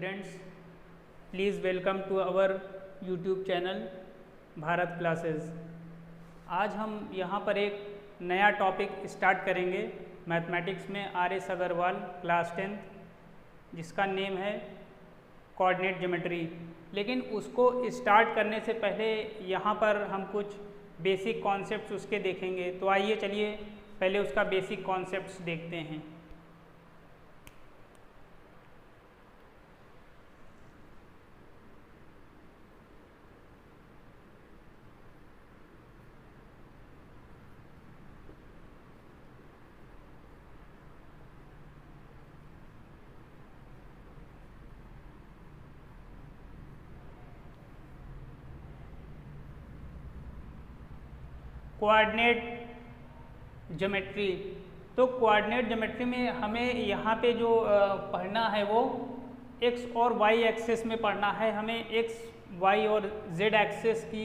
students, please welcome to our YouTube channel Bharat classes. आज हम यहाँ पर एक नया टॉपिक स्टार्ट करेंगे मैथमेटिक्स में आर.एस. अग्रवाल क्लास 10th, जिसका नेम है कोऑर्डिनेट ज्योमेट्री। लेकिन उसको स्टार्ट करने से पहले यहाँ पर हम कुछ बेसिक कॉन्सेप्ट्स उसके देखेंगे। तो आइए चलिए पहले उसका बेसिक कॉन्सेप्ट्स देखते हैं। Coordinate geometry. तो कोऑर्डिनेट ज्योमेट्री में हमें यहाँ पे जो पढ़ना है वो एक्स और वाई एक्सिस में पढ़ना है। हमें एक्स वाई और जेड एक्सिस की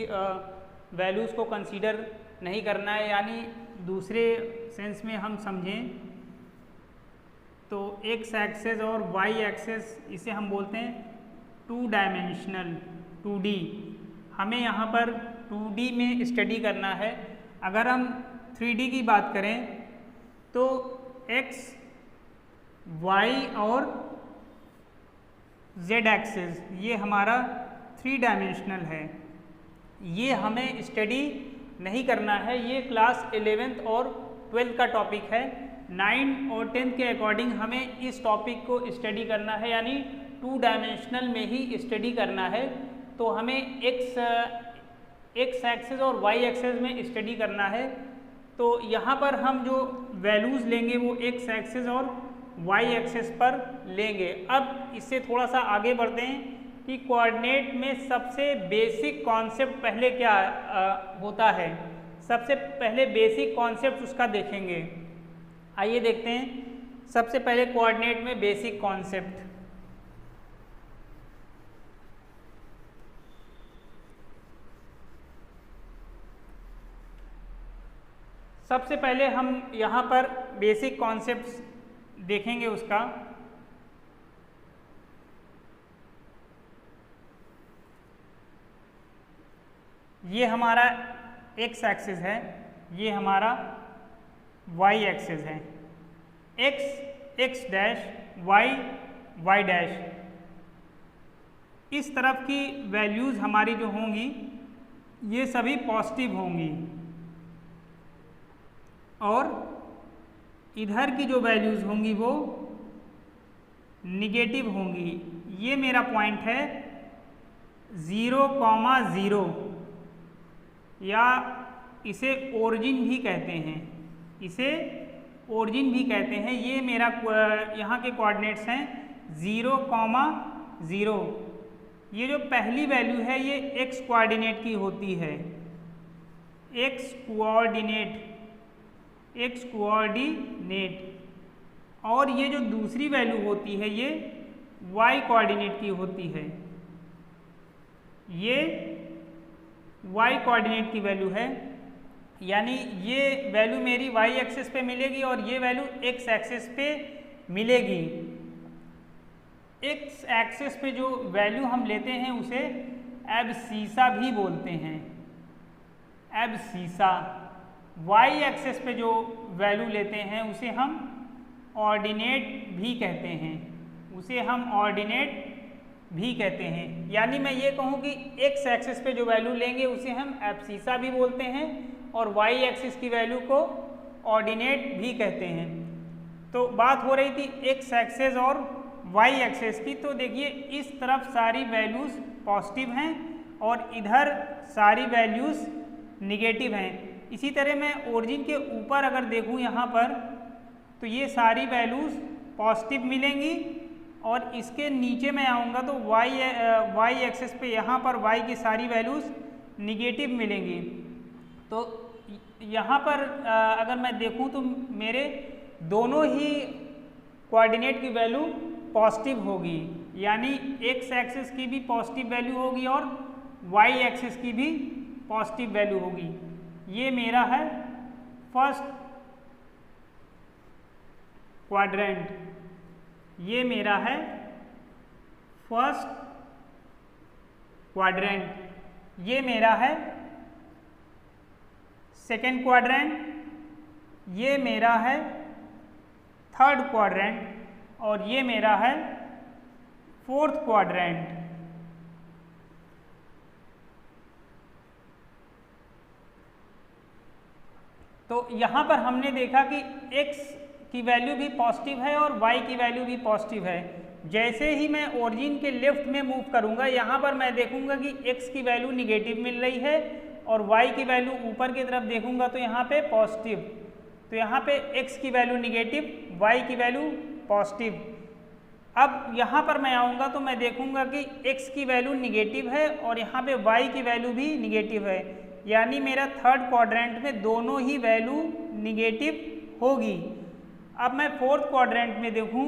वैल्यूज़ को कंसीडर नहीं करना है। यानी दूसरे सेंस में हम समझें तो एक्स एक्सिस और वाई एक्सिस, इसे हम बोलते हैं टू डायमेंशनल 2D। हमें यहाँ पर 2D में स्टडी करना है। अगर हम 3D की बात करें तो x, y और z एक्सिस ये हमारा 3 डायमेंशनल है। ये हमें स्टडी नहीं करना है। ये क्लास 11th और 12th का टॉपिक है। 9 और 10th के अकॉर्डिंग हमें इस टॉपिक को स्टडी करना है, यानी 2 डायमेंशनल में ही स्टडी करना है। तो हमें एक्स एक्सिस और वाई एक्सिस में स्टडी करना है। तो यहाँ पर हम जो वैल्यूज़ लेंगे वो एक्स एक्सिस और वाई एक्सिस पर लेंगे। अब इससे थोड़ा सा आगे बढ़ते हैं कि कोऑर्डिनेट में सबसे बेसिक कॉन्सेप्ट पहले क्या होता है। सबसे पहले बेसिक कॉन्सेप्ट उसका देखेंगे। आइए देखते हैं सबसे पहले कोऑर्डिनेट में बेसिक कॉन्सेप्ट। सबसे पहले हम यहाँ पर बेसिक कॉन्सेप्ट्स देखेंगे उसका। ये हमारा एक्स एक्सिस है, ये हमारा वाई एक्सिस है। X X dash, Y Y dash. इस तरफ की वैल्यूज़ हमारी जो होंगी ये सभी पॉजिटिव होंगी और इधर की जो वैल्यूज़ होंगी वो निगेटिव होंगी। ये मेरा पॉइंट है 0,0, या इसे ओरिजिन भी कहते हैं, इसे ओरिजिन भी कहते हैं। ये मेरा यहाँ के कोऑर्डिनेट्स हैं 0,0। ये जो पहली वैल्यू है ये एक्स कोऑर्डिनेट की होती है, एक्स कोऑर्डिनेट। और ये जो दूसरी वैल्यू होती है ये वाई कोऑर्डिनेट की होती है। ये वाई कोऑर्डिनेट की वैल्यू है, यानी ये वैल्यू मेरी वाई एक्सिस पे मिलेगी और ये वैल्यू एक्स एक्सिस पे मिलेगी। एक्स एक्सिस पे जो वैल्यू हम लेते हैं उसे एब्सीसा भी बोलते हैं, एब्सीसा। वाई एक्सिस पे जो वैल्यू लेते हैं उसे हम ऑर्डिनेट भी कहते हैं, उसे हम ऑर्डिनेट भी कहते हैं। यानी मैं ये कहूँ कि एक्स एक्सिस पे जो वैल्यू लेंगे उसे हम एब्सीसा भी बोलते हैं और वाई एक्सिस की वैल्यू को ऑर्डिनेट भी कहते हैं। तो बात हो रही थी एक्स एक्सिस और वाई एक्सिस की। तो देखिए इस तरफ सारी वैल्यूज़ पॉजिटिव हैं और इधर सारी वैल्यूज़ निगेटिव हैं। इसी तरह मैं ओरिजिन के ऊपर अगर देखूं यहाँ पर तो ये सारी वैल्यूज़ पॉजिटिव मिलेंगी और इसके नीचे मैं आऊँगा तो वाई एक्सिस पे यहाँ पर वाई की सारी वैल्यूज़ निगेटिव मिलेंगी। तो यहाँ पर अगर मैं देखूँ तो मेरे दोनों ही कोऑर्डिनेट की वैल्यू पॉजिटिव होगी, यानी एक्स एक्सिस की भी पॉजिटिव वैल्यू होगी और वाई एक्सिस की भी पॉजिटिव वैल्यू होगी। ये मेरा है फर्स्ट क्वाड्रेंट, ये मेरा है फर्स्ट क्वाड्रेंट, ये मेरा है सेकेंड क्वाड्रेंट, ये मेरा है थर्ड क्वाड्रेंट और ये मेरा है फोर्थ क्वाड्रेंट। तो यहाँ पर हमने देखा कि x की वैल्यू भी पॉजिटिव है और y की वैल्यू भी पॉजिटिव है। जैसे ही मैं ओरिजिन के लेफ्ट में मूव करूँगा, यहाँ पर मैं देखूँगा कि x की वैल्यू निगेटिव मिल रही है और y की वैल्यू ऊपर की तरफ देखूँगा तो यहाँ पे पॉजिटिव। तो यहाँ पे x की वैल्यू निगेटिव, y की वैल्यू पॉजिटिव। अब यहाँ पर मैं आऊँगा तो मैं देखूँगा कि x की वैल्यू निगेटिव है और यहाँ पे y की वैल्यू भी निगेटिव है, यानी मेरा थर्ड क्वाड्रेंट में दोनों ही वैल्यू निगेटिव होगी। अब मैं फोर्थ क्वाड्रेंट में देखूँ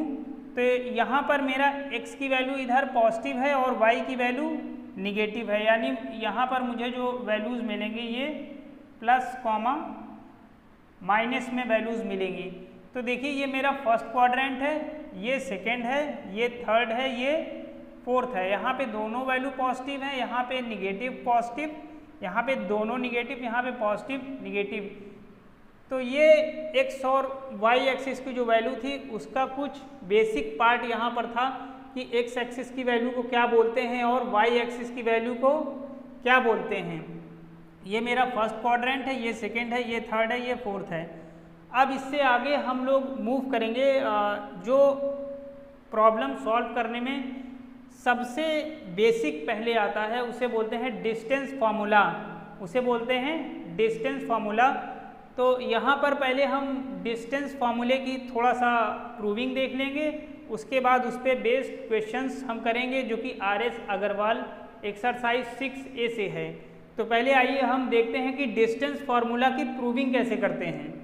तो यहाँ पर मेरा x की वैल्यू इधर पॉजिटिव है और y की वैल्यू निगेटिव है, यानी यहाँ पर मुझे जो वैल्यूज़ मिलेंगे ये प्लस कॉमा माइनस में वैल्यूज़ मिलेंगी। तो देखिए ये मेरा फर्स्ट क्वाड्रेंट है, ये सेकेंड है, ये थर्ड है, ये फोर्थ है। यहाँ पे दोनों वैल्यू पॉजिटिव है, यहाँ पे निगेटिव पॉजिटिव, यहाँ पे दोनों निगेटिव, यहाँ पे पॉजिटिव निगेटिव। तो ये x और y एक्सिस की जो वैल्यू थी उसका कुछ बेसिक पार्ट यहाँ पर था कि x एक्सिस की वैल्यू को क्या बोलते हैं और y एक्सिस की वैल्यू को क्या बोलते हैं। ये मेरा फर्स्ट क्वाड्रेंट है, ये सेकंड है, ये थर्ड है, ये फोर्थ है। अब इससे आगे हम लोग मूव करेंगे। जो प्रॉब्लम सॉल्व करने में सबसे बेसिक पहले आता है उसे बोलते हैं डिस्टेंस फार्मूला, उसे बोलते हैं डिस्टेंस फार्मूला। तो यहाँ पर पहले हम डिस्टेंस फार्मूले की थोड़ा सा प्रूविंग देख लेंगे, उसके बाद उस पर बेस्ड क्वेश्चंस हम करेंगे जो कि RS अग्रवाल एक्सरसाइज 6A से है। तो पहले आइए हम देखते हैं कि डिस्टेंस फार्मूला की प्रूविंग कैसे करते हैं।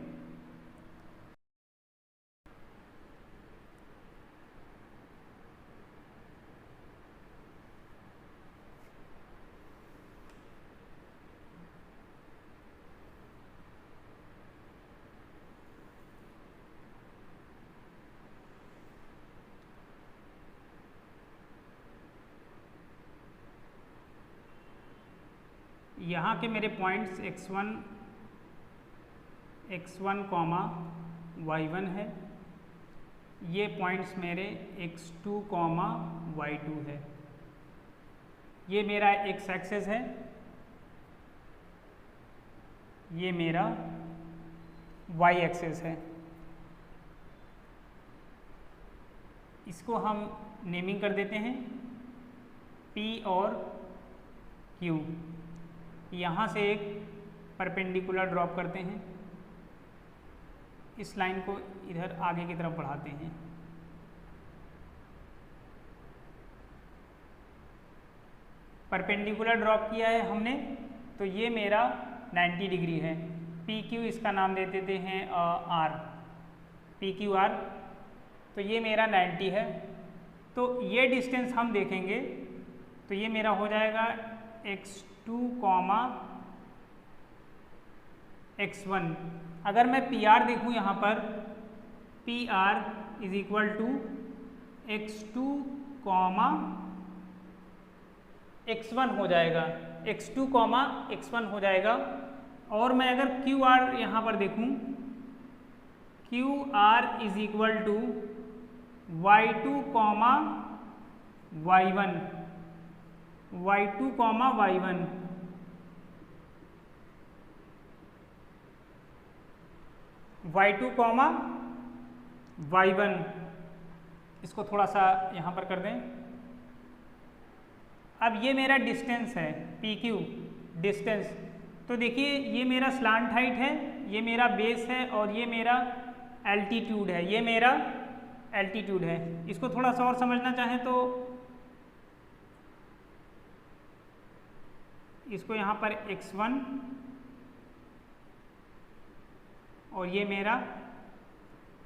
यहाँ के मेरे पॉइंट्स x1 कॉमा y1 है, ये पॉइंट्स मेरे x2 कॉमा y2 है। ये मेरा x एक्सेस है, ये मेरा y एक्सेस है। इसको हम नेमिंग कर देते हैं P और Q। यहाँ से एक परपेंडिकुलर ड्रॉप करते हैं, इस लाइन को इधर आगे की तरफ बढ़ाते हैं। परपेंडिकुलर ड्रॉप किया है हमने, तो ये मेरा 90 डिग्री है। PQ इसका नाम दे देते हैं R, PQR। तो ये मेरा 90 है। तो ये डिस्टेंस हम देखेंगे तो ये मेरा हो जाएगा x2 कॉमा x1। अगर मैं PR देखूँ यहाँ पर, PR is equal to x2 comma x1 हो जाएगा, x2 कॉमा x1 हो जाएगा। और मैं अगर QR यहाँ पर देखूँ, QR is equal to y2 comma y1, y2 comma y1। y2 comma y1, इसको थोड़ा सा यहाँ पर कर दें। अब ये मेरा डिस्टेंस है PQ डिस्टेंस। तो देखिए ये मेरा स्लांट हाइट है, ये मेरा बेस है और ये मेरा एल्टीट्यूड है, ये मेरा एल्टीट्यूड है। इसको थोड़ा सा और समझना चाहें तो इसको यहाँ पर x1 और ये मेरा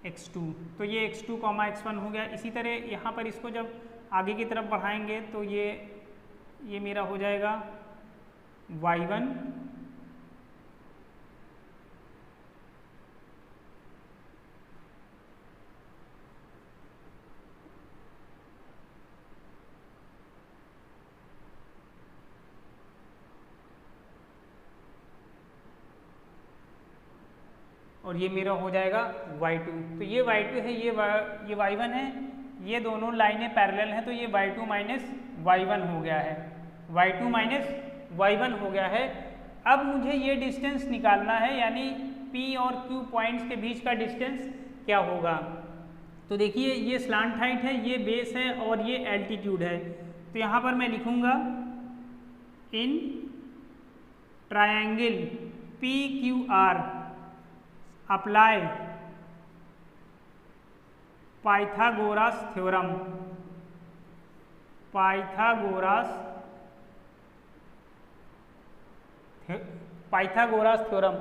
x2, तो ये x2 कॉमा x1 हो गया। इसी तरह यहाँ पर इसको जब आगे की तरफ बढ़ाएंगे तो ये मेरा हो जाएगा y1 और ये मेरा हो जाएगा y2। तो ये y2 है, ये y1 है, ये दोनों लाइनें पैरेलल हैं, तो ये y2 माइनस y1 हो गया है, y2 माइनस y1 हो गया है। अब मुझे ये डिस्टेंस निकालना है, यानी P और Q पॉइंट्स के बीच का डिस्टेंस क्या होगा। तो देखिए ये स्लांट हाइट है, ये बेस है और ये एल्टीट्यूड है। तो यहाँ पर मैं लिखूँगा in triangle PQR apply Pythagoras theorem. Pythagoras theorem.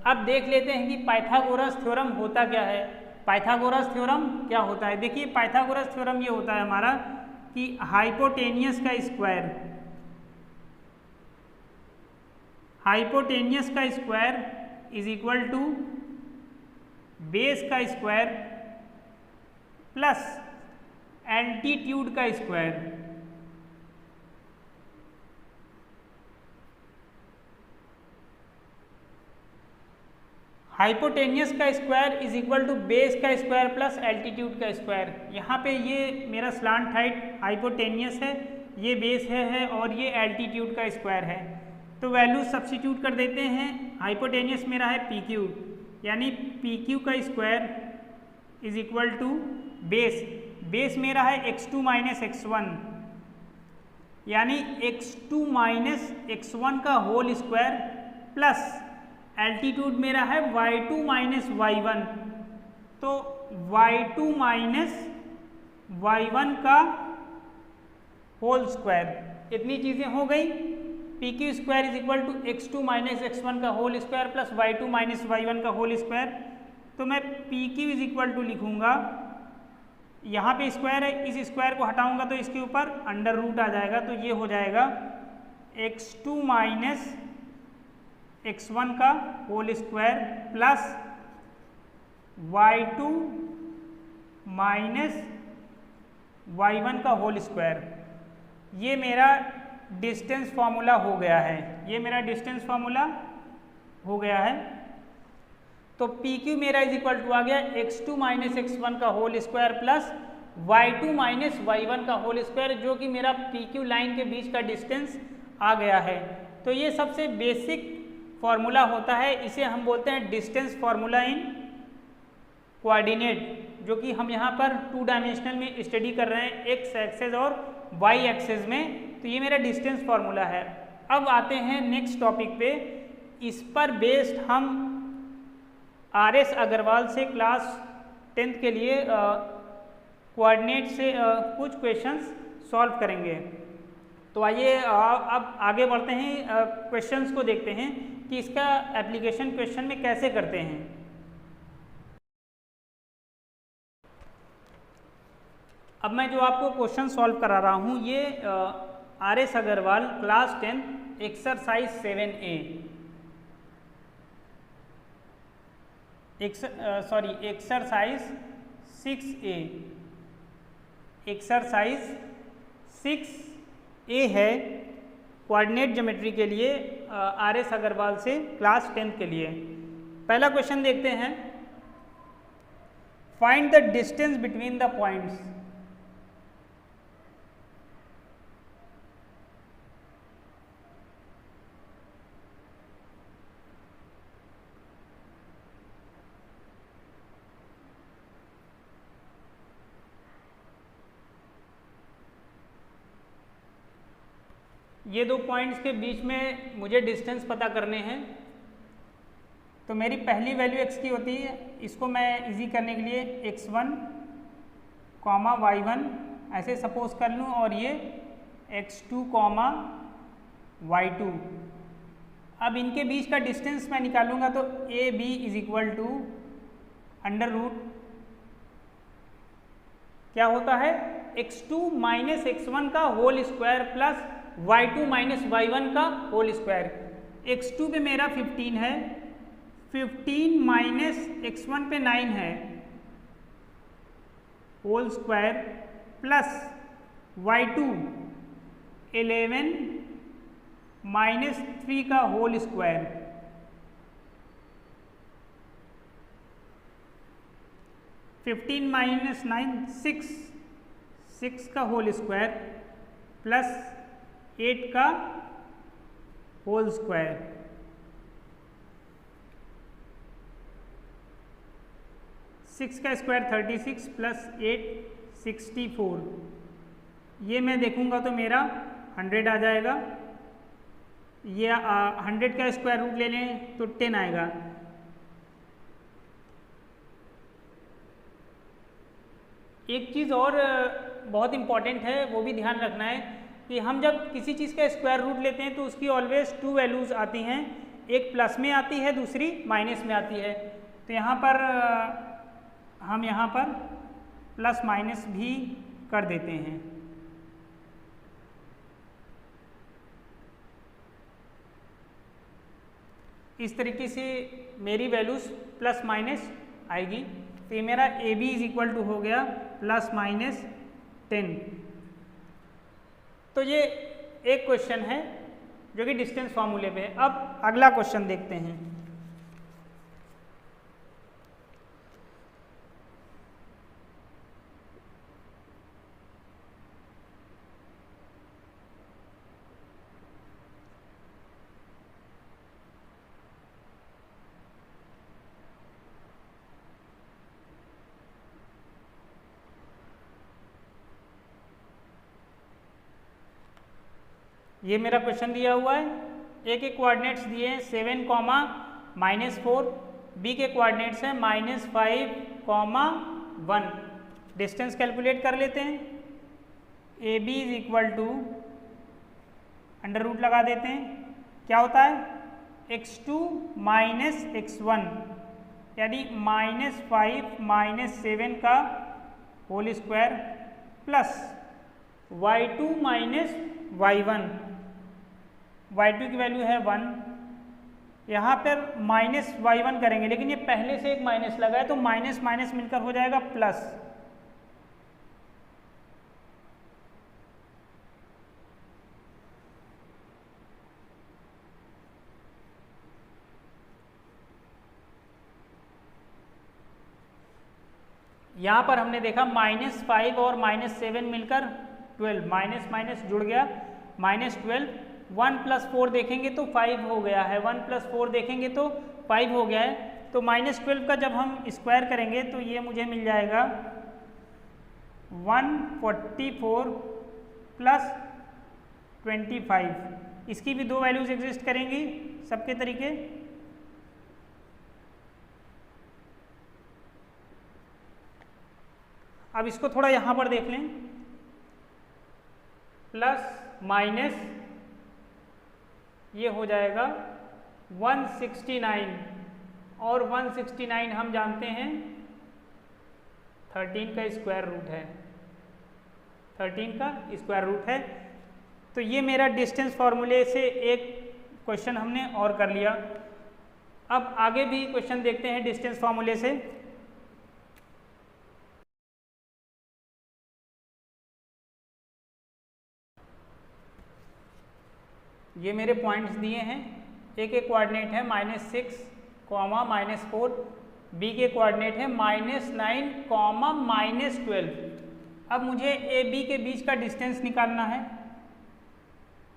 अब देख लेते हैं कि पाइथागोरस थ्योरम होता क्या है। पाइथागोरस थ्योरम क्या होता है, देखिए पाइथागोरस थ्योरम ये होता है हमारा कि हाइपोटेनियस का square is equal to base का स्क्वायर प्लस एल्टीट्यूड का स्क्वायर। हाइपोटेनियस का square is equal to base का स्क्वायर प्लस एल्टीट्यूड का स्क्वायर। यहाँ पे ये मेरा स्लांट हाइट हाइपोटेनियस है, ये बेस है और ये एल्टीट्यूड का स्क्वायर है। तो वैल्यू सब्स्टिट्यूट कर देते हैं। हाइपोटेनियस मेरा है PQ, यानी PQ का square is equal to base मेरा है x2 माइनस x1, यानी x2 माइनस x1 का होल स्क्वायर प्लस एल्टीट्यूड मेरा है y2 माइनस y1, तो y2 माइनस y1 का होल स्क्वायर। इतनी चीज़ें हो गई। PQ square is equal to x2 minus x1 का whole square plus y2 minus y1 का होल स्क्वायर। तो मैं PQ इज इक्वल टू लिखूँगा, यहाँ पे स्क्वायर है, इस स्क्वायर को हटाऊँगा तो इसके ऊपर अंडर रूट आ जाएगा, तो ये हो जाएगा x2 माइनस x1 का whole square plus y2 minus y1 का होल स्क्वायर। ये मेरा डिस्टेंस फार्मूला हो गया है, ये मेरा डिस्टेंस फार्मूला हो गया है। तो PQ मेरा इज इक्वल टू आ गया x2 माइनस x1 का whole square plus y2 minus y1 का होल स्क्वायर, जो कि मेरा PQ लाइन के बीच का डिस्टेंस आ गया है। तो ये सबसे बेसिक फॉर्मूला होता है, इसे हम बोलते हैं डिस्टेंस फार्मूला इन कोऑर्डिनेट, जो कि हम यहाँ पर 2 डायमेंशनल में स्टडी कर रहे हैं, x एक्सेस और y एक्सेस में। तो ये मेरा डिस्टेंस फार्मूला है। अब आते हैं नेक्स्ट टॉपिक पे। इस पर बेस्ड हम RS अग्रवाल से क्लास 10th के लिए कोऑर्डिनेट से कुछ क्वेश्चंस सॉल्व करेंगे। तो आइए अब आगे बढ़ते हैं, क्वेश्चंस को देखते हैं कि इसका एप्लीकेशन क्वेश्चन में कैसे करते हैं। अब मैं जो आपको क्वेश्चन सॉल्व करा रहा हूँ, ये RS Agarwal class 10 exercise 7A, exercise 6A, exercise 6A है कोऑर्डिनेट ज्योमेट्री के लिए RS अग्रवाल से क्लास 10th के लिए। पहला क्वेश्चन देखते हैं। Find the distance between the points. ये 2 पॉइंट्स के बीच में मुझे डिस्टेंस पता करने हैं। तो मेरी पहली वैल्यू x की होती है, इसको मैं इजी करने के लिए x1 कॉमा y1 ऐसे सपोज कर लूँ, और ये x2 कॉमा y2। अब इनके बीच का डिस्टेंस मैं निकालूंगा, तो AB is equal to under root क्या होता है, x2 माइनस x1 का whole square plus y2 minus y1 का होल स्क्वायर। x2 पे मेरा 15 है, 15 माइनस x1 पे 9 है whole square plus y2 11 minus 3 का होल स्क्वायर। 15 माइनस 9 6, 6 का होल स्क्वायर प्लस 8 का होल स्क्वायर, 6 का स्क्वायर 36 प्लस 8 64। ये मैं देखूंगा तो मेरा 100 आ जाएगा। ये 100 का स्क्वायर रूट ले लें तो 10 आएगा। एक चीज़ और बहुत इम्पॉर्टेंट है, वो भी ध्यान रखना है कि हम जब किसी चीज़ का स्क्वायर रूट लेते हैं तो उसकी ऑलवेज 2 वैल्यूज़ आती हैं, एक प्लस में आती है, दूसरी माइनस में आती है। तो यहाँ पर हम यहाँ पर प्लस माइनस भी कर देते हैं। इस तरीके से मेरी वैल्यूज प्लस माइनस आएगी। तो ये मेरा A B is equal to हो गया प्लस माइनस 10। तो ये एक क्वेश्चन है जो कि डिस्टेंस फॉर्मूले पे है। अब अगला क्वेश्चन देखते हैं। ये मेरा क्वेश्चन दिया हुआ है, ए के कोऑर्डिनेट्स दिए हैं 7, -4, बी के कोऑर्डिनेट्स हैं -5, 1। डिस्टेंस कैलकुलेट कर लेते हैं। A B is equal to under root लगा देते हैं। क्या होता है x2 माइनस x1 यानी -5 -7 का whole square plus y2 minus y1, y2 की वैल्यू है 1। यहाँ पर -y1 करेंगे, लेकिन ये पहले से एक माइनस लगा है तो माइनस माइनस मिलकर हो जाएगा प्लस। यहाँ पर हमने देखा -5 और -7 मिलकर 12, माइनस माइनस जुड़ गया -12। 1 + 4 देखेंगे तो 5 हो गया है, 1 + 4 देखेंगे तो 5 हो गया है। तो -12 का जब हम स्क्वायर करेंगे तो ये मुझे मिल जाएगा 144 + 25। इसकी भी 2 वैल्यूज एग्जिस्ट करेंगी सबके तरीके। अब इसको थोड़ा यहाँ पर देख लें, प्लस माइनस ये हो जाएगा 169 और 169 हम जानते हैं 13 का स्क्वायर रूट है, 13 का स्क्वायर रूट है। तो ये मेरा डिस्टेंस फॉर्मूले से एक क्वेश्चन हमने और कर लिया। अब आगे भी क्वेश्चन देखते हैं डिस्टेंस फॉर्मूले से। ये मेरे पॉइंट्स दिए हैं। ए के कोऑर्डिनेट है -6, -4, बी के कोऑर्डिनेट है -9, -12। अब मुझे ए बी के बीच का डिस्टेंस निकालना है।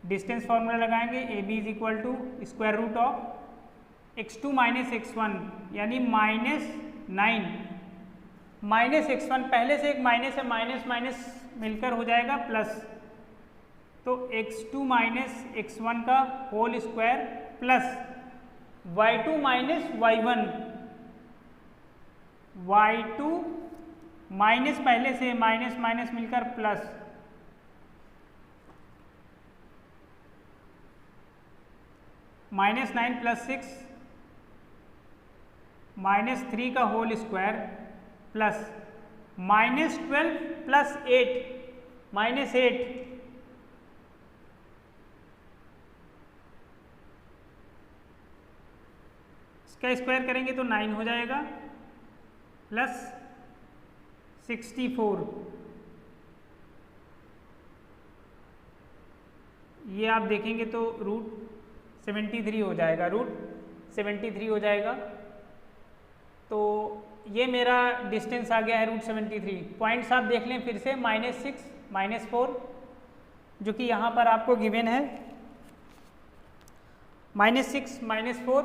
डिस्टेंस फॉर्मूला लगाएंगे, A B is equal to square root of x2 - x1 यानी -9 -x1, पहले से एक माइनस है, माइनस माइनस मिलकर हो जाएगा प्लस। तो x2 - x1 का whole square plus y2 - y1, y2 minus पहले से माइनस माइनस मिलकर प्लस, -9 + 6 -3 का होल स्क्वायर प्लस -12 + 8 -8, इसका स्क्वायर करेंगे तो 9 हो जाएगा प्लस 64। ये आप देखेंगे तो रूट 73 हो जाएगा, रूट 73 हो जाएगा। तो ये मेरा डिस्टेंस आ गया है √73। पॉइंट्स आप देख लें फिर से, -6, -4 जो कि यहाँ पर आपको गिवन है, -6, -4।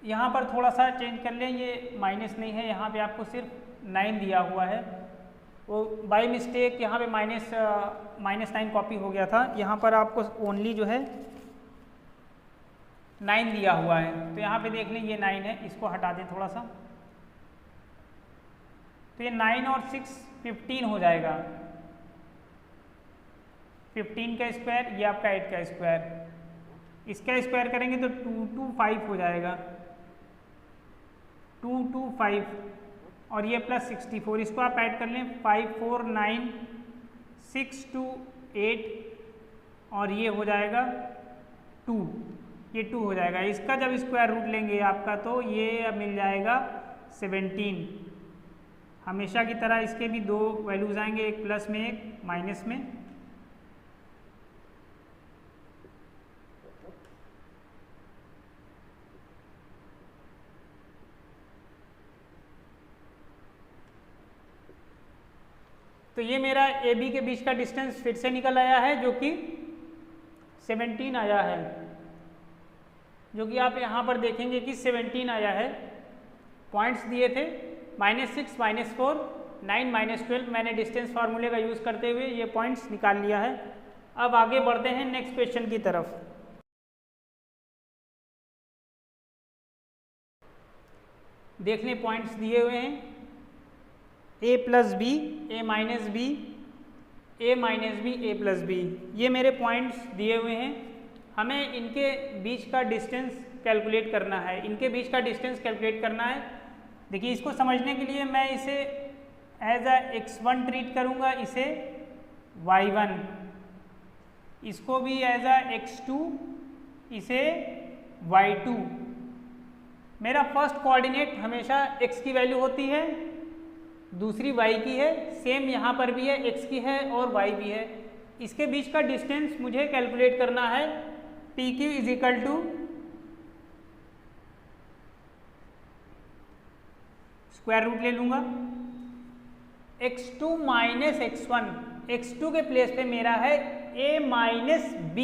यहाँ पर थोड़ा सा चेंज कर लें, ये माइनस नहीं है, यहाँ पे आपको सिर्फ 9 दिया हुआ है, वो बाय मिस्टेक यहाँ पे -9 कॉपी हो गया था, यहाँ पर आपको ओनली जो है 9 दिया हुआ है। तो यहाँ पे देख लें ये 9 है, इसको हटा दें थोड़ा सा, तो ये 9 और 6 15 हो जाएगा, 15 का स्क्वायर, ये आपका 8 का स्क्वायर, इसका स्क्वायर करेंगे तो 225 हो जाएगा, 225, और ये +64, इसको आप ऐड कर लें, 5 4 9 6 2 8, और ये हो जाएगा 2, ये 2 हो जाएगा। इसका जब स्क्वायर रूट लेंगे आपका तो ये मिल जाएगा 17। हमेशा की तरह इसके भी दो वैल्यूज आएंगे, एक प्लस में एक माइनस में। तो ये मेरा ए बी के बीच का डिस्टेंस फिर से निकल आया है, जो कि 17 आया है, जो कि आप यहाँ पर देखेंगे कि 17 आया है। पॉइंट्स दिए थे -6, -4, 9, -12, मैंने डिस्टेंस फार्मूले का यूज़ करते हुए ये पॉइंट्स निकाल लिया है। अब आगे बढ़ते हैं नेक्स्ट क्वेश्चन की तरफ। देख लें, पॉइंट्स दिए हुए हैं a + b, a - b, a - b, a + b, ये मेरे पॉइंट्स दिए हुए हैं। हमें इनके बीच का डिस्टेंस कैलकुलेट करना है, इनके बीच का डिस्टेंस कैलकुलेट करना है। देखिए, इसको समझने के लिए मैं इसे एज अ x1 ट्रीट करूँगा, इसे y1, इसको भी एज अ x2, इसे y2। मेरा फर्स्ट कोऑर्डिनेट हमेशा x की वैल्यू होती है, दूसरी y की है, सेम यहाँ पर भी है, x की है और y भी है। इसके बीच का डिस्टेंस मुझे कैलकुलेट करना है। PQ = स्क्वायर रूट ले लूँगा, x2 - x1, x2 के प्लेस पे मेरा है a - b,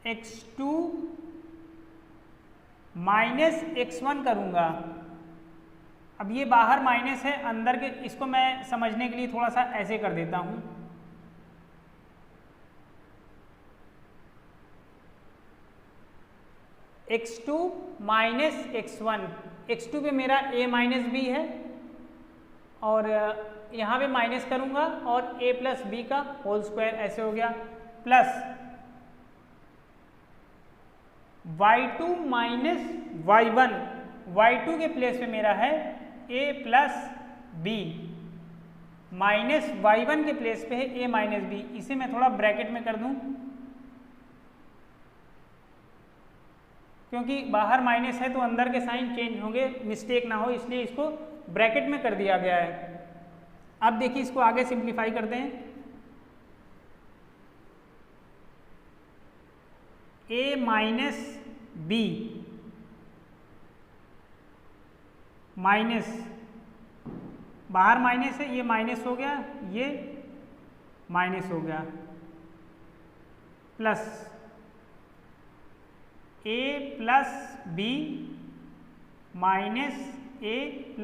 x2 - x1 करूँगा। अब ये बाहर माइनस है, अंदर के इसको मैं समझने के लिए थोड़ा सा ऐसे कर देता हूँ। x2 - x1, x2 पे मेरा a - b है, और यहाँ पे माइनस करूँगा और a + b का होल स्क्वायर, ऐसे हो गया, प्लस y2 - y1, y2 के प्लेस पे मेरा है a + b, माइनस y1 के प्लेस पे है a - b। इसे मैं थोड़ा ब्रैकेट में कर दूं, क्योंकि बाहर माइनस है तो अंदर के साइन चेंज होंगे, मिस्टेक ना हो, इसलिए इसको ब्रैकेट में कर दिया गया है। अब देखिए, इसको आगे सिंप्लीफाई करते हैं। a - b माइनस, बाहर माइनस है, ये माइनस हो गया, ये माइनस हो गया, plus a + b minus a +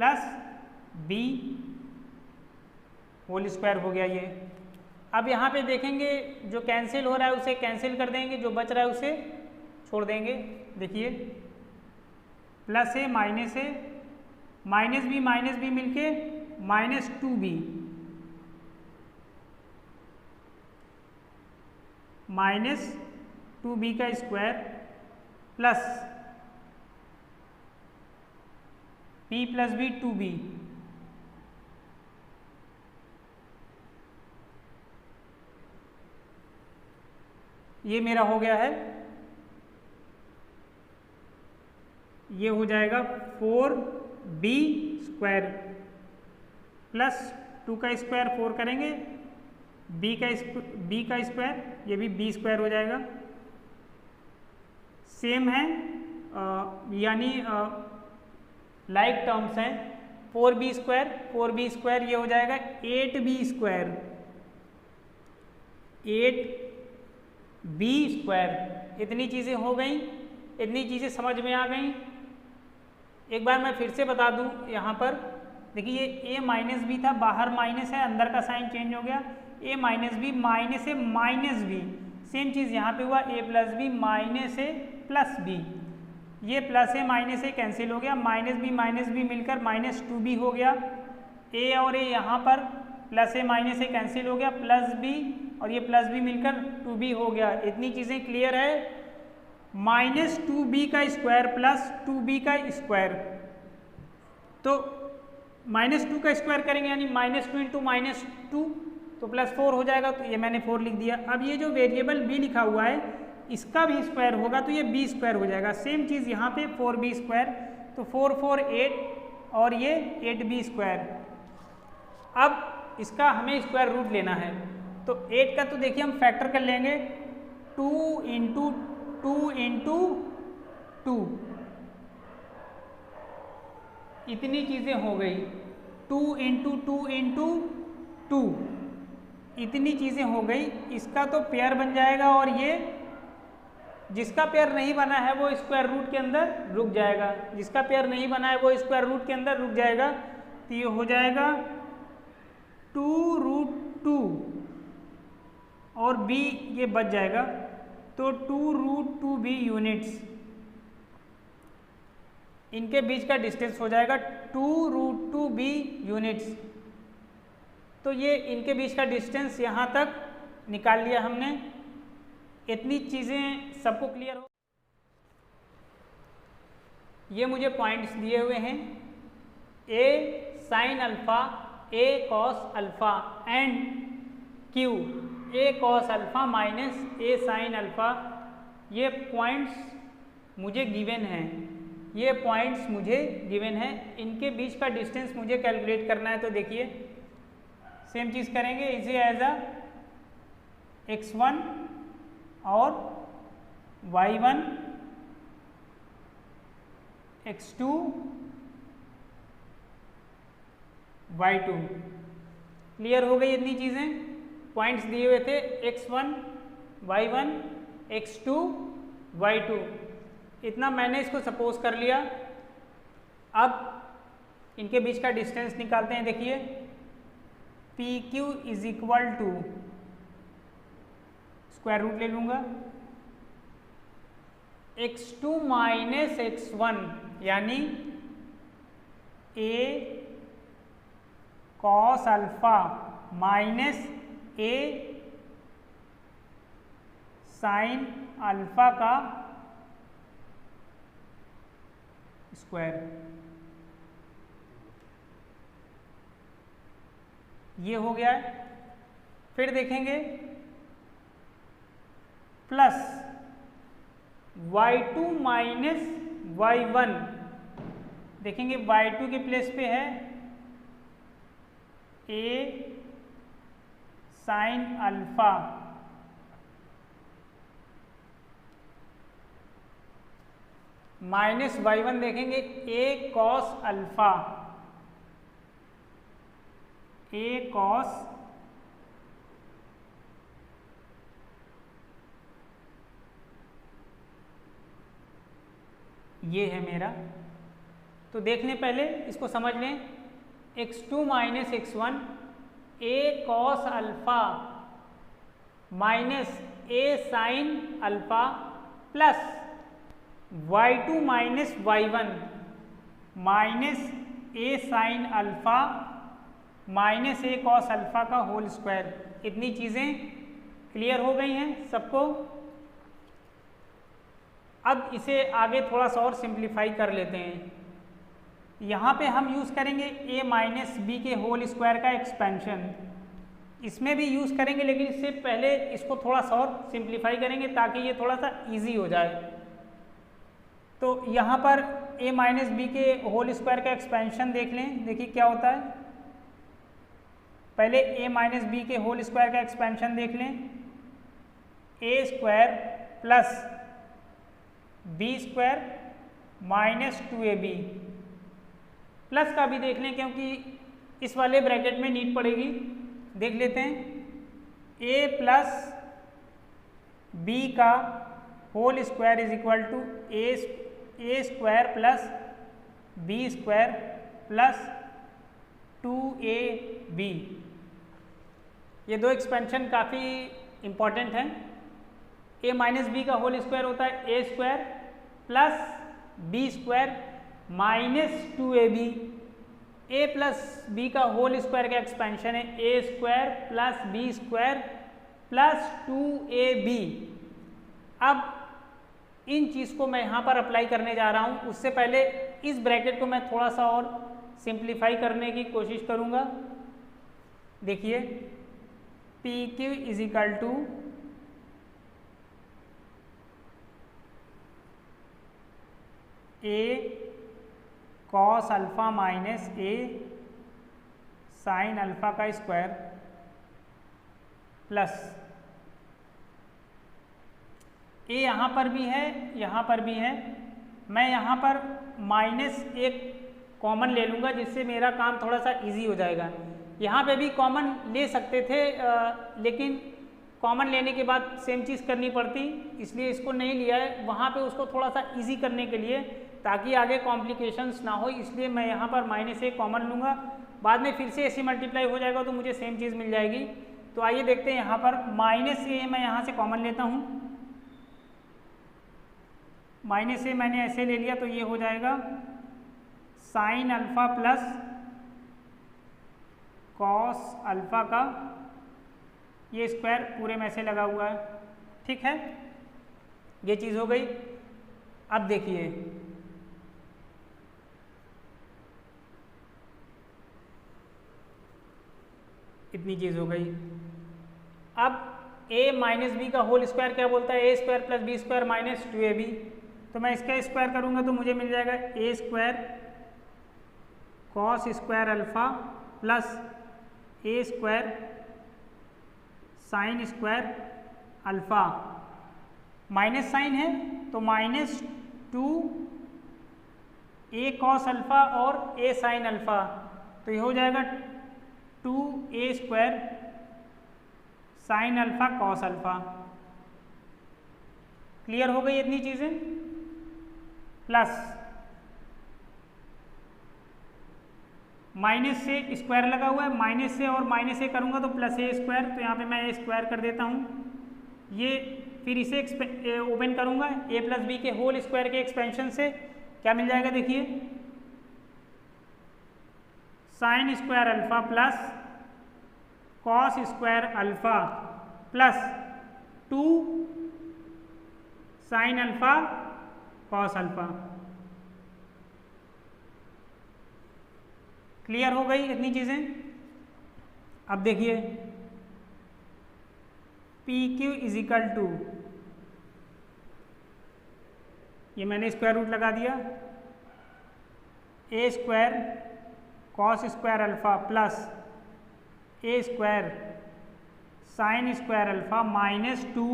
b whole square हो गया ये। अब यहाँ पे देखेंगे, जो कैंसिल हो रहा है उसे कैंसिल कर देंगे, जो बच रहा है उसे छोड़ देंगे। देखिए, plus a minus a, minus b मिलके -2b, -2b का square, plus p + b 2b, ये मेरा हो गया है। ये हो जाएगा 4b² प्लस 2 का स्क्वायर 4 करेंगे, b का स्क्वायर, ये भी b² हो जाएगा, सेम है, यानी लाइक टर्म्स हैं। 4b स्क्वायर ये हो जाएगा 8b स्क्वायर, 8b स्क्वायर। इतनी चीज़ें हो गई, इतनी चीज़ें समझ में आ गई। एक बार मैं फिर से बता दूं, यहाँ पर देखिए ये a माइनस बी था, बाहर माइनस है, अंदर का साइन चेंज हो गया, a minus B minus A minus B. Same चीज़ यहाँ पे हुआ, a plus B minus A plus B. ये plus A minus A cancel हो गया, माइनस बी मिलकर माइनस 2b हो गया। a और a यहाँ पर plus A minus A cancel हो गया, प्लस बी और ये प्लस बी मिलकर 2b हो गया। इतनी चीज़ें क्लियर है। माइनस 2b का स्क्वायर प्लस 2b का स्क्वायर, तो माइनस 2 का स्क्वायर करेंगे यानी माइनस 2 इंटू माइनस 2 तो प्लस 4 हो जाएगा, तो ये मैंने 4 लिख दिया। अब ये जो वेरिएबल b लिखा हुआ है इसका भी स्क्वायर होगा तो ये b स्क्वायर हो जाएगा। सेम चीज़ यहाँ पे 4b स्क्वायर, तो 4 4 8 और ये 8b स्क्वायर। अब इसका हमें स्क्वायर रूट लेना है, तो 8 का तो देखिए हम फैक्टर कर लेंगे, 2 इंटू 2 इंटू 2, इतनी चीज़ें हो गई। 2 इंटू 2 इंटू 2, इतनी चीज़ें हो गई। इसका तो पेयर बन जाएगा और ये जिसका पेयर नहीं बना है वो स्क्वायर रूट के अंदर रुक जाएगा, जिसका पेयर नहीं बना है वो स्क्वायर रूट के अंदर रुक जाएगा। तो ये हो जाएगा 2 रूट 2 और b ये बच जाएगा, तो 2 रूट 2b यूनिट्स। इनके बीच का डिस्टेंस हो जाएगा 2 रूट 2b यूनिट्स। तो ये इनके बीच का डिस्टेंस यहाँ तक निकाल लिया हमने। इतनी चीज़ें सबको क्लियर हो। ये मुझे पॉइंट्स दिए हुए हैं, a sine alpha, a cos alpha and q, a cos alpha minus a sine alpha. ये पॉइंट्स मुझे गिवन हैं, ये पॉइंट्स मुझे गिवन है। इनके बीच का डिस्टेंस मुझे कैलकुलेट करना है। तो देखिए सेम चीज़ करेंगे, इसे एज अ x1 और y1, x2 y2। क्लियर हो गई इतनी चीज़ें। पॉइंट्स दिए हुए थे x1 y1 x2 y2, इतना मैंने इसको सपोज कर लिया। अब इनके बीच का डिस्टेंस निकालते हैं। देखिए PQ is equal to, square root ले लूँगा, x2 माइनस x1 यानी a cos alpha minus a sine alpha का स्क्वायर। ये हो गया है। फिर देखेंगे प्लस y2 माइनस y1, देखेंगे y2 के प्लेस पे है a sine alpha minus y1 देखेंगे a cos alpha, a cos ये है मेरा। तो देख लें, पहले इसको समझ लें। x2 minus x1 a cos alpha minus a sine alpha plus y2 minus y1 minus a sine alpha minus a cos alpha का होल स्क्वायर। इतनी चीज़ें क्लियर हो गई हैं सबको। अब इसे आगे थोड़ा सा और सिंप्लीफाई कर लेते हैं। यहाँ पे हम यूज़ करेंगे a माइनस बी के होल स्क्वायर का एक्सपेंशन, इसमें भी यूज़ करेंगे, लेकिन इससे पहले इसको थोड़ा सा और सिंप्लीफाई करेंगे ताकि ये थोड़ा सा इजी हो जाए। तो यहाँ पर a माइनस बी के होल स्क्वायर का एक्सपेंशन देख लें। देखिए क्या होता है, पहले a माइनस बी के होल स्क्वायर का एक्सपेंशन देख लें। a square plus B square minus 2ab plus का भी देख लें क्योंकि इस वाले ब्रैकेट में नीड पड़ेगी, देख लेते हैं। a प्लस b का whole square is equal to A square plus B square plus 2ab। ये दो एक्सपेंशन काफ़ी इम्पॉर्टेंट हैं। a माइनस बी का होल स्क्वायर होता है A square plus B square minus 2ab। a plus B का whole square का expansion है A square plus B square plus 2ab। अब इन चीज़ को मैं यहाँ पर अप्लाई करने जा रहा हूँ। उससे पहले इस ब्रैकेट को मैं थोड़ा सा और सिंप्लीफाई करने की कोशिश करूँगा। देखिए P Q is equal to A cos alpha minus A sine alpha का स्क्वायर प्लस ए यहाँ पर भी है, यहाँ पर भी है। मैं यहाँ पर माइनस एक कॉमन ले लूँगा जिससे मेरा काम थोड़ा सा इजी हो जाएगा। यहाँ पे भी कॉमन ले सकते थे लेकिन कॉमन लेने के बाद सेम चीज़ करनी पड़ती, इसलिए इसको नहीं लिया है। वहाँ पे उसको थोड़ा सा इजी करने के लिए, ताकि आगे कॉम्प्लिकेशंस ना हो, इसलिए मैं यहाँ पर माइनस एक कॉमन लूँगा। बाद में फिर से ऐसे मल्टीप्लाई हो जाएगा तो मुझे सेम चीज़ मिल जाएगी। तो आइए देखते हैं, यहाँ पर माइनस ए मैं यहाँ से कॉमन लेता हूँ। माइनस ए मैंने ऐसे ले लिया तो ये हो जाएगा sine alpha plus cos alpha का ये स्क्वायर पूरे में से लगा हुआ है। ठीक है, ये चीज़ हो गई। अब देखिए इतनी चीज़ हो गई। अब a माइनस बी का होल स्क्वायर क्या बोलता है, A square plus B square minus 2ab। तो मैं इसका स्क्वायर करूँगा तो मुझे मिल जाएगा A square cos square alpha plus A square sine square alpha. Minus sine है तो माइनस 2 ए कॉस अल्फा और ए साइन अल्फा, तो ये हो जाएगा 2a square sine alpha cos alpha. Clear हो गई इतनी चीज़ें। प्लस माइनस से स्क्वायर लगा हुआ है, माइनस से और माइनस से करूँगा तो प्लस ए स्क्वायर, तो यहाँ पे मैं ए स्क्वायर कर देता हूँ। ये फिर इसे ओपन करूँगा, ए प्लस बी के होल स्क्वायर के एक्सपेंशन से क्या मिल जाएगा, देखिए sine square alpha plus cos square alpha plus 2 sine alpha cos alpha. Clear हो गई इतनी चीज़ें। अब देखिए P Q is equal to, ये मैंने स्क्वायर रूट लगा दिया, A square cos square alpha plus A square sine square alpha minus 2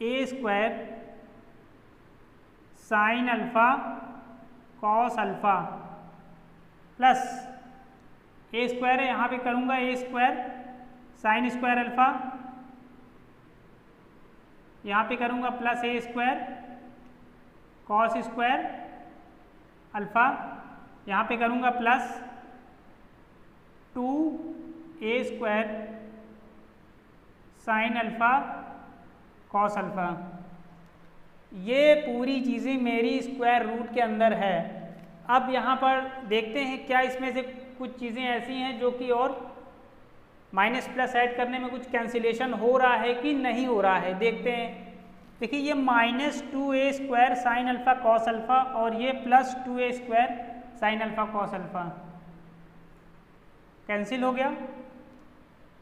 A square sine alpha cos alpha plus A square है, यहाँ पे करूँगा ए स्क्वायर साइन स्क्वायर अल्फा, यहाँ पे करूँगा plus A square cos square alpha, यहाँ पे करूँगा plus 2a square sine alpha cos alpha. ये पूरी चीज़ें मेरी स्क्वायर रूट के अंदर है। अब यहाँ पर देखते हैं क्या इसमें से कुछ चीज़ें ऐसी हैं जो कि और माइनस प्लस ऐड करने में कुछ कैंसिलेशन हो रहा है कि नहीं हो रहा है, देखते हैं। देखिए ये minus 2a square sine alpha cos alpha और ये plus 2a square sine alpha cos alpha cancel हो गया।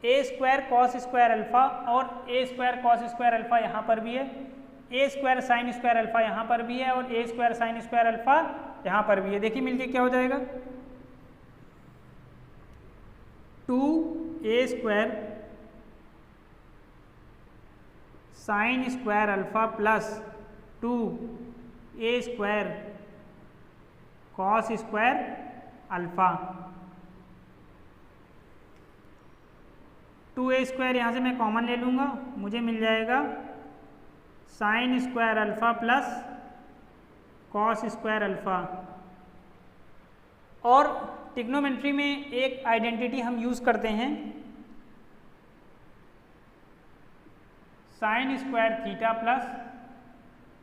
ए स्क्वायर कॉस स्क्वायर अल्फा और ए स्क्वायर कॉस स्क्वायर अल्फा यहाँ पर भी है, A square sine square alpha यहाँ पर भी है और ए स्क्वायर साइन स्क्वायर अल्फा यहाँ पर भी है। देखिए मिलके क्या हो जाएगा, 2a square sine square alpha plus 2 A square cos square alpha, 2a square यहाँ से मैं कॉमन ले लूँगा, मुझे मिल जाएगा sine square alpha plus cos square alpha. और ट्रिग्नोमेट्री में एक आइडेंटिटी हम यूज़ करते हैं, sine square theta plus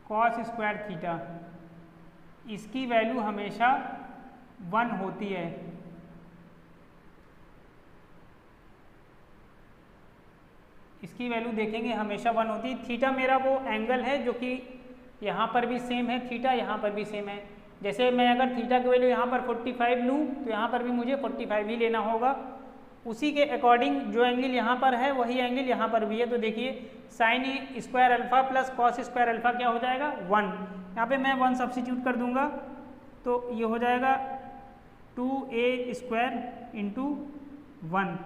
cos square theta, इसकी वैल्यू हमेशा 1 होती है। इसकी वैल्यू देखेंगे हमेशा 1 होती है। थीटा मेरा वो एंगल है जो कि यहाँ पर भी सेम है, थीटा यहाँ पर भी सेम है। जैसे मैं अगर थीटा की वैल्यू यहाँ पर 45 लूँ तो यहाँ पर भी मुझे 45 ही लेना होगा। उसी के अकॉर्डिंग जो एंगल यहाँ पर है वही एंगल यहाँ पर भी है। तो देखिए sine square alpha plus cos square alpha क्या हो जाएगा 1। यहाँ पे मैं 1 सब्स्टिट्यूट कर दूंगा तो ये हो जाएगा 2a square into 1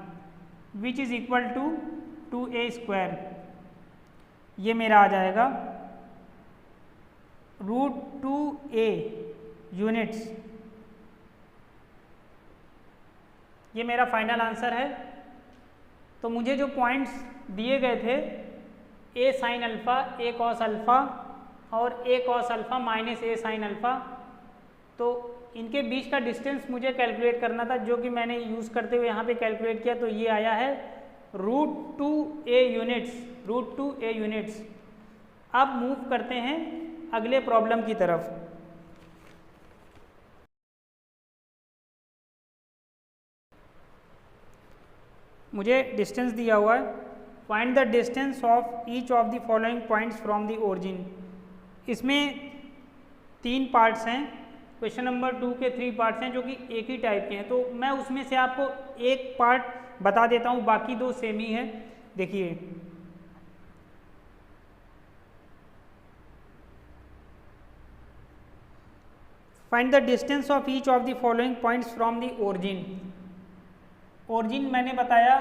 which is equal to 2a square. ये मेरा आ जाएगा √2a यूनिट्स। ये मेरा फाइनल आंसर है। तो मुझे जो पॉइंट्स दिए गए थे a sine alpha, a cos alpha और a cos alpha minus a sine alpha, तो इनके बीच का डिस्टेंस मुझे कैलकुलेट करना था, जो कि मैंने यूज़ करते हुए यहाँ पे कैलकुलेट किया। तो ये आया है √2a यूनिट्स, √2a यूनिट्स। अब मूव करते हैं अगले प्रॉब्लम की तरफ। मुझे डिस्टेंस दिया हुआ है, find the distance of each of the following points from the origin. इसमें 3 पार्ट्स हैं, क्वेश्चन नंबर 2 के 3 पार्ट्स हैं जो कि एक ही टाइप के हैं। तो मैं उसमें से आपको एक पार्ट बता देता हूँ, बाकी 2 सेम ही है। देखिए find the distance of each of the following points from the origin. Origin मैंने बताया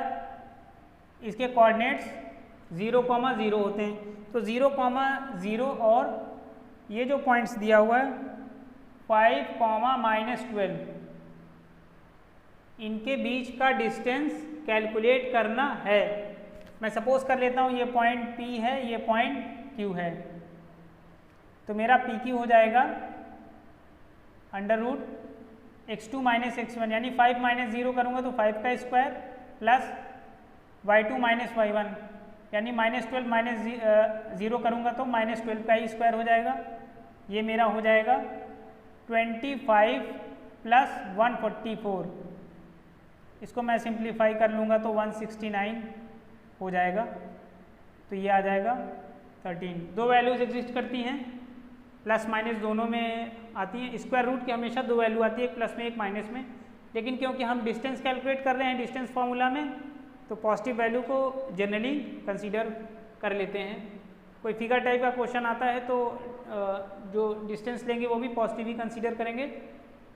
इसके कोऑर्डिनेट्स 0,0 होते हैं। तो 0,0 और ये जो पॉइंट्स दिया हुआ है 5, -12, इनके बीच का डिस्टेंस कैलकुलेट करना है। मैं सपोज कर लेता हूँ ये पॉइंट P है, ये पॉइंट Q है। तो मेरा PQ हो जाएगा √x2 - x1, यानी 5 - 0 करूँगा तो 5 का स्क्वायर प्लस y2 - y1, यानी -12 - 0 करूँगा तो -12 का ही स्क्वायर हो जाएगा। ये मेरा हो जाएगा 25 + 144। इसको मैं सिंप्लीफाई कर लूँगा तो 169 हो जाएगा। तो ये आ जाएगा 13। 2 वैल्यूज़ एग्जिस्ट करती हैं, प्लस माइनस दोनों में आती हैं। स्क्वायर रूट की हमेशा 2 वैल्यू आती है, एक प्लस में एक माइनस में। लेकिन क्योंकि हम डिस्टेंस कैलकुलेट कर रहे हैं डिस्टेंस फार्मूला में, तो पॉजिटिव वैल्यू को जनरली कंसीडर कर लेते हैं। कोई फिगर टाइप का क्वेश्चन आता है तो जो डिस्टेंस लेंगे वो भी पॉजिटिव ही कंसीडर करेंगे।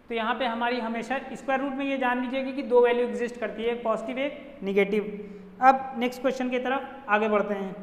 तो यहाँ पे हमारी हमेशा स्क्वायर रूट में ये जान लीजिएगा कि 2 वैल्यू एग्जिस्ट करती है, एक पॉजिटिव एक निगेटिव। अब नेक्स्ट क्वेश्चन की तरफ आगे बढ़ते हैं।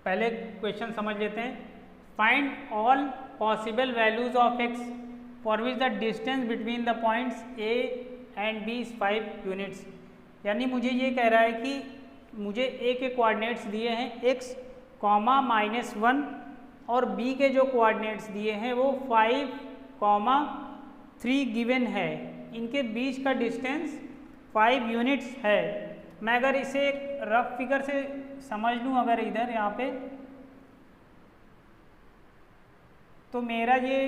पहले क्वेश्चन समझ लेते हैं। Find all possible values of x for which the distance between the points a and b is 5 units. यानी मुझे ये कह रहा है कि मुझे a के कोऑर्डिनेट्स दिए हैं x, -1 और b के जो कोऑर्डिनेट्स दिए हैं वो 5, 3 गिवन है। इनके बीच का डिस्टेंस 5 यूनिट्स है। मैं अगर इसे एक रफ फिगर से समझ लूँ अगर इधर यहाँ पे, तो मेरा ये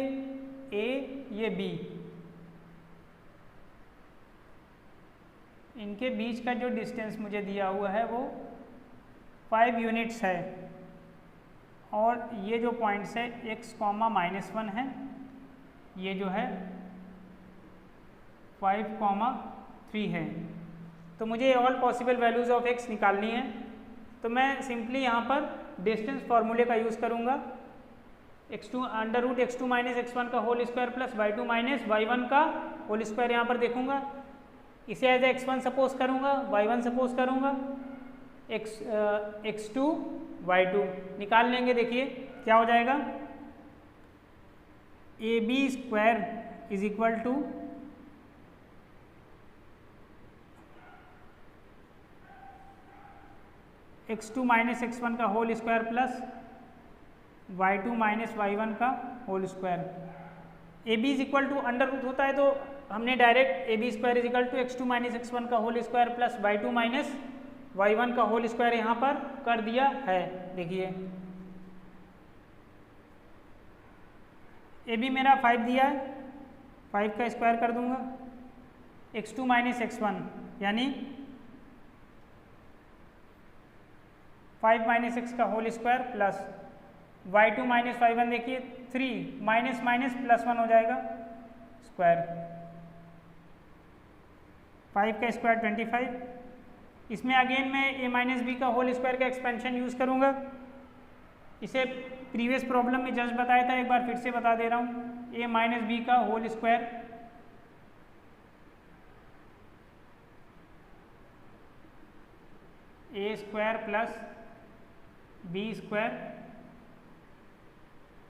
A ये B, इनके बीच का जो डिस्टेंस मुझे दिया हुआ है वो 5 यूनिट्स है। और ये जो पॉइंट्स है x, -1 है, ये जो है 5, 3 है। तो मुझे all possible values of x निकालनी है। तो मैं सिंपली यहाँ पर डिस्टेंस फार्मूले का यूज़ करूँगा। x2 √x2 - x1 का whole square plus y2 - y1 का होल स्क्वायर यहाँ पर देखूँगा। इसे एज x1 सपोज करूँगा, y1 सपोज करूँगा, x2 y2 निकाल लेंगे। देखिए क्या हो जाएगा, AB square is equal to x2 - x1 का whole square plus y2 - y1 का whole square. AB is equal to under root होता है तो हमने direct AB square is equal to x2 - x1 का whole square plus y2 - y1 का whole square यहाँ पर कर दिया है। देखिए AB मेरा 5 दिया है, 5 का स्क्वायर कर दूंगा, x2 - x1 यानी 5 - x का whole square plus y2 - y1 देखिए 3 माइनस प्लस 1 हो जाएगा स्क्वायर, 5 का स्क्वायर 25। इसमें अगेन मैं a - b का होल स्क्वायर का एक्सपेंशन यूज़ करूँगा। इसे प्रीवियस प्रॉब्लम में जस्ट बताया था, एक बार फिर से बता दे रहा हूँ। a - b का whole square a square plus b square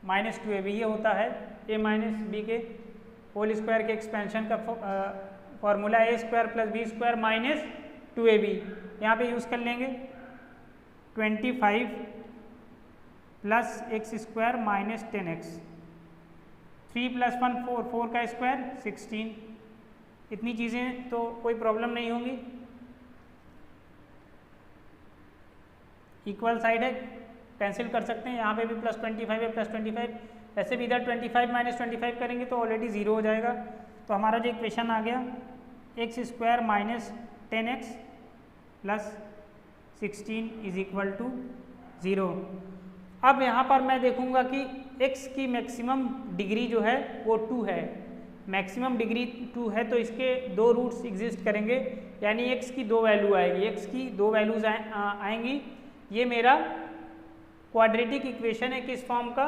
-2ab ये होता है a - b के होल स्क्वायर के एक्सपेंशन का formula a square plus b square -2ab। यहाँ पे यूज़ कर लेंगे 25 प्लस x स्क्वायर -10x, 3 + 1 4, 4 का स्क्वायर 16। इतनी चीज़ें तो कोई प्रॉब्लम नहीं होंगी। इक्वल साइड है, कैंसिल कर सकते हैं। यहाँ पे भी +25 है, +25, ऐसे भी इधर 25 - 25 करेंगे तो ऑलरेडी 0 हो जाएगा। तो हमारा जो इक्वेशन आ गया x square -10x plus 16 is equal to 0। अब यहाँ पर मैं देखूँगा कि x की मैक्सिमम डिग्री जो है वो 2 है, मैक्सिमम डिग्री 2 है तो इसके 2 रूट्स एग्जिस्ट करेंगे, यानी x की 2 वैल्यू आएगी, x की 2 वैल्यूज आएंगी। ये मेरा क्वाड्रेटिक इक्वेशन है, किस फॉर्म का,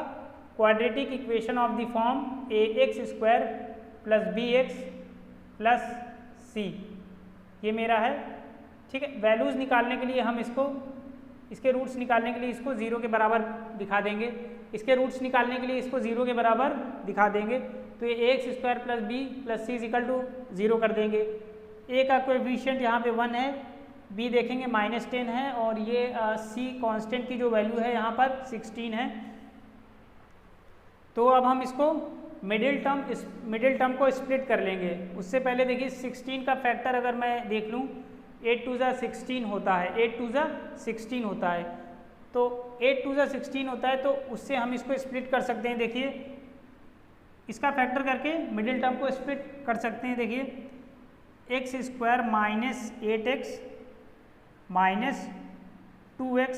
quadratic equation of the form ax square plus bx plus c, ये मेरा है। ठीक है, वैल्यूज़ निकालने के लिए हम इसके रूट्स निकालने के लिए इसको 0 के बराबर दिखा देंगे, इसके रूट्स निकालने के लिए इसको 0 के बराबर दिखा देंगे। तो ये ax square plus b plus c is equal to 0 कर देंगे। a का कोएफिशिएंट यहाँ पे 1 है, b देखेंगे -10 है और ये c कांस्टेंट की जो वैल्यू है यहाँ पर 16 है। तो अब हम इसको मिडिल टर्म को स्प्लिट कर लेंगे। उससे पहले देखिए 16 का फैक्टर अगर मैं देख लूँ 8 2 16 होता है, 8 2 16 होता है। तो 8 2 16 होता है तो उससे हम इसको स्प्लिट कर सकते हैं। देखिए इसका फैक्टर करके मिडिल टर्म को स्प्लिट कर सकते हैं। देखिए x square -8x -2x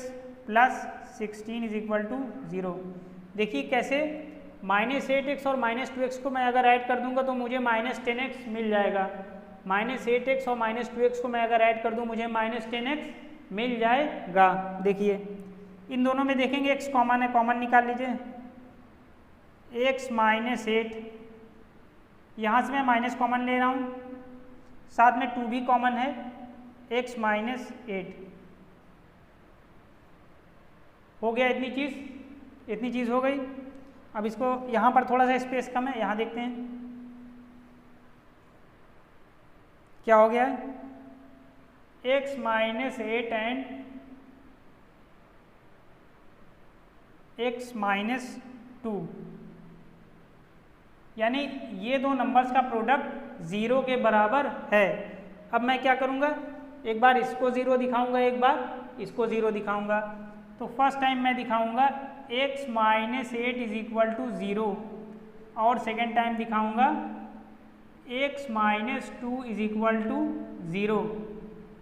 plus 16 is equal to 0। देखिए कैसे, -8x और -2x को मैं अगर ऐड कर दूंगा तो मुझे -10x मिल जाएगा, -8x और -2x को मैं अगर ऐड कर दूं मुझे -10x मिल जाएगा। देखिए इन दोनों में देखेंगे x कॉमन है, कॉमन निकाल लीजिए, x -8, यहाँ से मैं माइनस कॉमन ले रहा हूँ, साथ में 2 भी कॉमन है, x -8 हो गया इतनी चीज़ हो गई। अब इसको यहाँ पर थोड़ा सा स्पेस कम है, यहाँ देखते हैं क्या हो गया है। x minus 8 and x minus 2, यानी ये दो नंबर्स का प्रोडक्ट 0 के बराबर है। अब मैं क्या करूँगा, एक बार इसको 0 दिखाऊंगा, एक बार इसको 0 दिखाऊंगा। तो फर्स्ट टाइम मैं दिखाऊंगा x minus 8 is equal to 0 और सेकेंड टाइम दिखाऊंगा x minus 2 is equal to 0।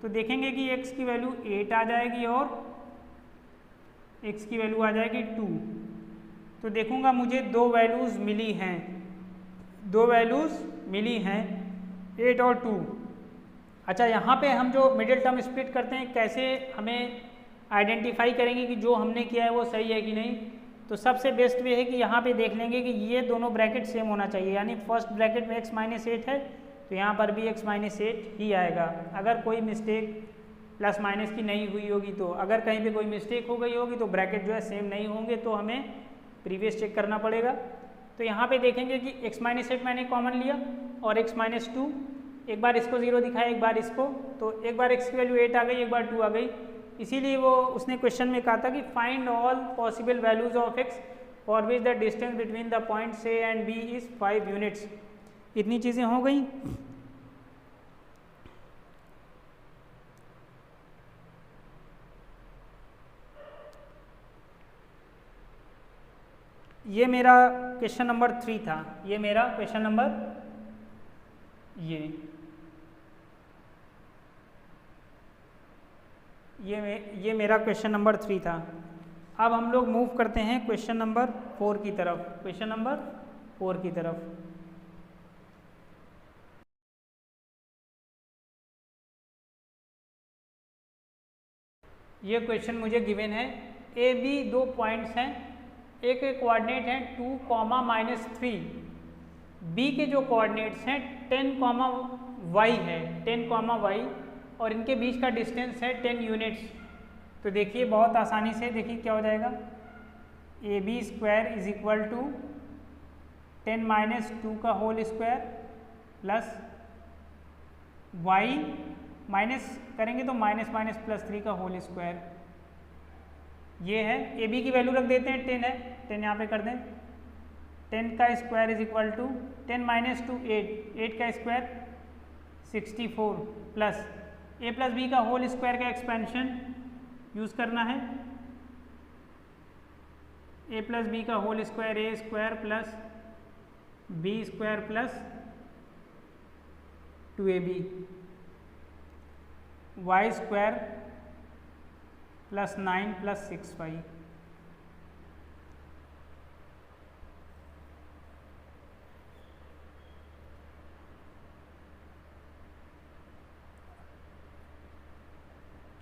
तो देखेंगे कि x की वैल्यू 8 आ जाएगी और x की वैल्यू आ जाएगी 2। तो देखूंगा मुझे दो वैल्यूज़ मिली हैं, 8 और 2। अच्छा, यहाँ पे हम जो मिडिल टर्म स्प्लिट करते हैं कैसे हमें आइडेंटिफाई करेंगे कि जो हमने किया है वो सही है कि नहीं। तो सबसे बेस्ट वे है कि यहाँ पे देख लेंगे कि ये दोनों ब्रैकेट सेम होना चाहिए, यानी फर्स्ट ब्रैकेट में x माइनस 8 है तो यहाँ पर भी x माइनस 8 ही आएगा। अगर कोई मिस्टेक प्लस माइनस की नहीं हुई होगी, तो अगर कहीं पे कोई मिस्टेक हो गई होगी तो ब्रैकेट जो है सेम नहीं होंगे, तो हमें प्रीवियस चेक करना पड़ेगा। तो यहाँ पे देखेंगे कि x माइनस 8 मैंने कॉमन लिया और x माइनस 2, एक बार इसको 0 दिखाया, एक बार इसको, तो एक बार x की वैल्यू 8 आ गई, एक बार 2 आ गई। इसीलिए वो उसने क्वेश्चन में कहा था कि find all possible values of x for which the distance between the point A and B is 5 units. इतनी चीज़ें हो गई। ये मेरा क्वेश्चन नंबर 3 था, ये मेरा क्वेश्चन नंबर ये मेरा क्वेश्चन नंबर 3 था। अब हम लोग मूव करते हैं क्वेश्चन नंबर 4 की तरफ। ये क्वेश्चन मुझे गिवन है, ए बी दो पॉइंट्स हैं, ए के कोऑर्डिनेट हैं 2, -3, बी के जो कोऑर्डिनेट्स हैं 10, y है, 10, y, और इनके बीच का डिस्टेंस है 10 यूनिट्स। तो देखिए बहुत आसानी से देखिए क्या हो जाएगा, a b square is equal to 10 minus 2 का whole square plus y minus करेंगे तो माइनस माइनस प्लस 3 का होल स्क्वायर। ये है, ए बी की वैल्यू रख देते हैं 10 है, 10 यहाँ पे कर दें, 10 का square is equal to 10 minus 2 8 का square 64 plus A plus B का होल स्क्वायर का एक्सपेंशन यूज़ करना है, ए प्लस बी का whole square A square plus B square plus 2ab, Y square plus 9 plus 6y।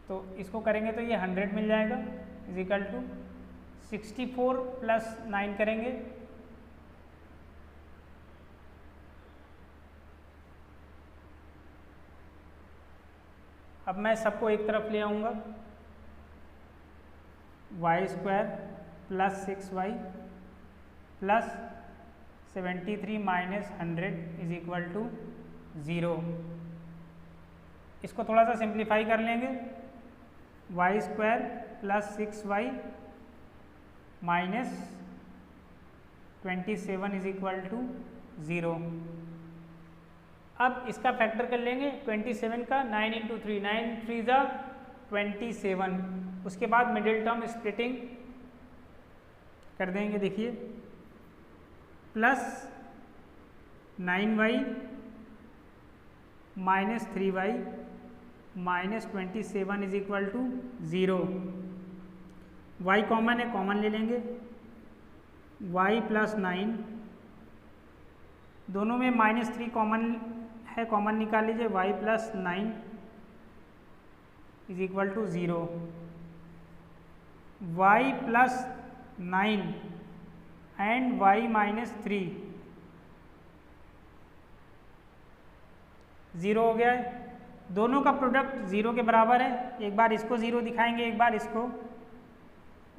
तो इसको करेंगे तो ये 100 मिल जाएगा इज इक्वल टू 64 प्लस 9 करेंगे अब मैं सबको एक तरफ ले आऊँगा, y square plus 6y plus 73 minus 100 is equal to 0। इसको थोड़ा सा सिंप्लीफाई कर लेंगे, y square plus 6y minus 27 is equal to 0। अब इसका फैक्टर कर लेंगे 27 का, 9 इंटू 3, 9 3 ज़ा 27। उसके बाद मिडिल टर्म स्प्लिटिंग कर देंगे, देखिए plus 9y minus 3y minus 27 is equal to 0। y common है, कॉमन ले लेंगे, y प्लस 9, दोनों में -3 कॉमन है, कॉमन निकाल लीजिए, y plus 9 is equal to 0। y plus 9 and y minus 3 0 हो गया है। दोनों का प्रोडक्ट 0 के बराबर है। एक बार इसको 0 दिखाएंगे, एक बार इसको,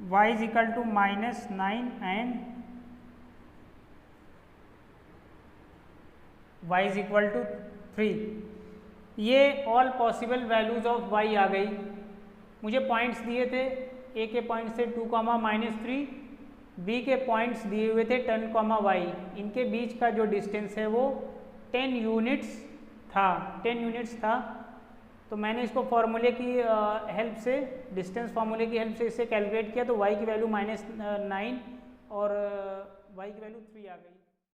y is equal to -9 and y is equal to 3। ये all possible values of y आ गई। मुझे पॉइंट्स दिए थे, a के पॉइंट से 2, -3, b के पॉइंट्स दिए हुए थे 10, y। इनके बीच का जो डिस्टेंस है वो 10 यूनिट्स था। तो मैंने इसको फार्मूले की हेल्प से, डिस्टेंस फार्मूले की हेल्प से इसे कैलकुलेट किया, तो y की वैल्यू -9 और y की वैल्यू 3 आ गई।